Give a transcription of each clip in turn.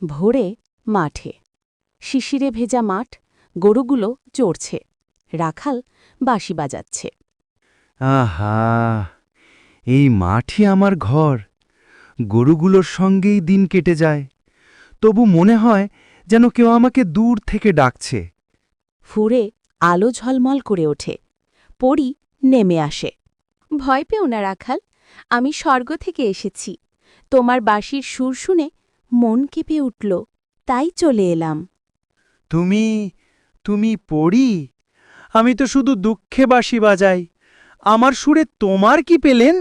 ভোরে মাঠে শিশিরে ভেজা মাঠ, গরুগুলো চড়ছে, রাখাল বাঁশি বাজাচ্ছে। আহা, এই মাঠই আমার ঘর। গরুগুলোর সঙ্গেই দিন কেটে যায়, তবু মনে হয় যেন কেউ আমাকে দূর থেকে ডাকছে। ফুরে আলো ঝলমল করে ওঠে, পরী নেমে আসে। ভয় পেও না রাখাল, আমি স্বর্গ থেকে এসেছি। তোমার বাঁশির সুর শুনে মন কেঁপে উঠল, তাই চলে এলাম। তুমি তুমি পড়ি? আমি তো শুধু দুঃখে বাঁশি বাজাই, আমার সুরে তোমার কি পেলেন?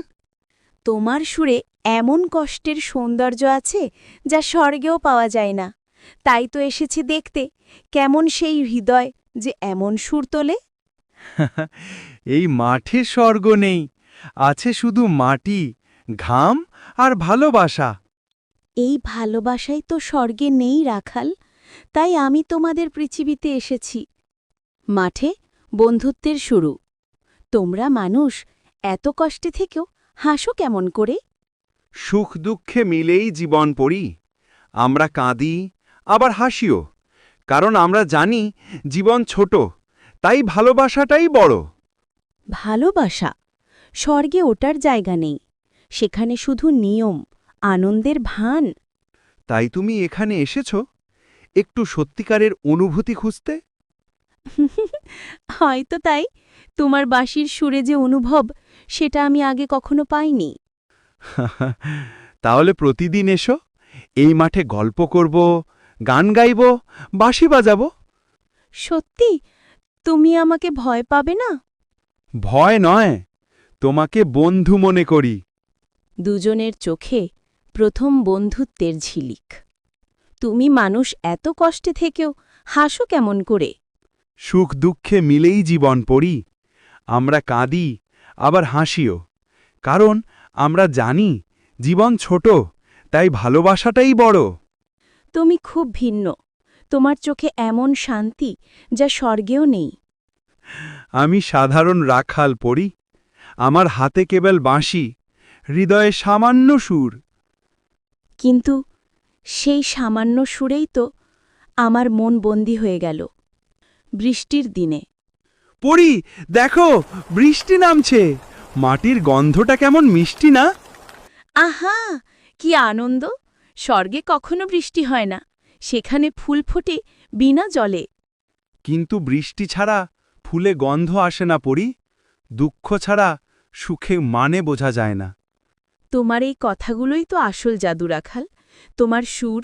তোমার সুরে এমন কষ্টের সৌন্দর্য আছে যা স্বর্গেও পাওয়া যায় না। তাই তো এসেছি দেখতে, কেমন সেই হৃদয় যে এমন সুর তোলে। এই মাঠে স্বর্গ নেই, আছে শুধু মাটি, ঘাম আর ভালোবাসা। এই ভালোবাসাই তো স্বর্গে নেই রাখাল, তাই আমি তোমাদের পৃথিবীতে এসেছি। মাঠে বন্ধুত্বের শুরু। তোমরা মানুষ, এত কষ্টে থেকেও হাসো কেমন করে? সুখ দুঃখে মিলেই জীবন পড়ি। আমরা কাঁদি, আবার হাসিও, কারণ আমরা জানি জীবন ছোট, তাই ভালোবাসাটাই বড়। ভালোবাসা স্বর্গে ওটার জায়গা নেই, সেখানে শুধু নিয়ম, আনন্দের ভান। তাই তুমি এখানে এসেছ একটু সত্যিকারের অনুভূতি খুঁজতে? হয়তো তাই, তোমার বাঁশির সুরে যে অনুভব, সেটা আমি আগে কখনো পাইনি। তাহলে প্রতিদিন এসো, এই মাঠে গল্প করব, গান গাইব, বাঁশি বাজাব। সত্যি? তুমি আমাকে ভয় পাবে না? ভয় নয়, তোমাকে বন্ধু মনে করি। দুজনের চোখে প্রথম বন্ধুত্বের ঝিলিক। তুমি মানুষ এত কষ্টে থেকেও হাসো কেমন করে? সুখ দুঃখে মিলেই জীবন পড়ি। আমরা কাঁদি, আবার হাসিও, কারণ আমরা জানি জীবন ছোট, তাই ভালোবাসাটাই বড়। তুমি খুব ভিন্ন, তোমার চোখে এমন শান্তি যা স্বর্গেও নেই। আমি সাধারণ রাখাল পড়ি, আমার হাতে কেবল বাঁশি, হৃদয়ে সামান্য সুর। কিন্তু সেই সামান্য সুরেই তো আমার মন বন্দী হয়ে গেল। বৃষ্টির দিনে পড়ি, দেখো, বৃষ্টি নামছে। মাটির গন্ধটা কেমন মিষ্টি না? আহা, কি আনন্দ! স্বর্গে কখনো বৃষ্টি হয় না, সেখানে ফুল ফোটে বিনা জলে। কিন্তু বৃষ্টি ছাড়া ফুলে গন্ধ আসে না পড়ি, দুঃখ ছাড়া সুখে মানে বোঝা যায় না। তোমার এই কথাগুলোই তো আসল জাদু রাখাল, তোমার সুর,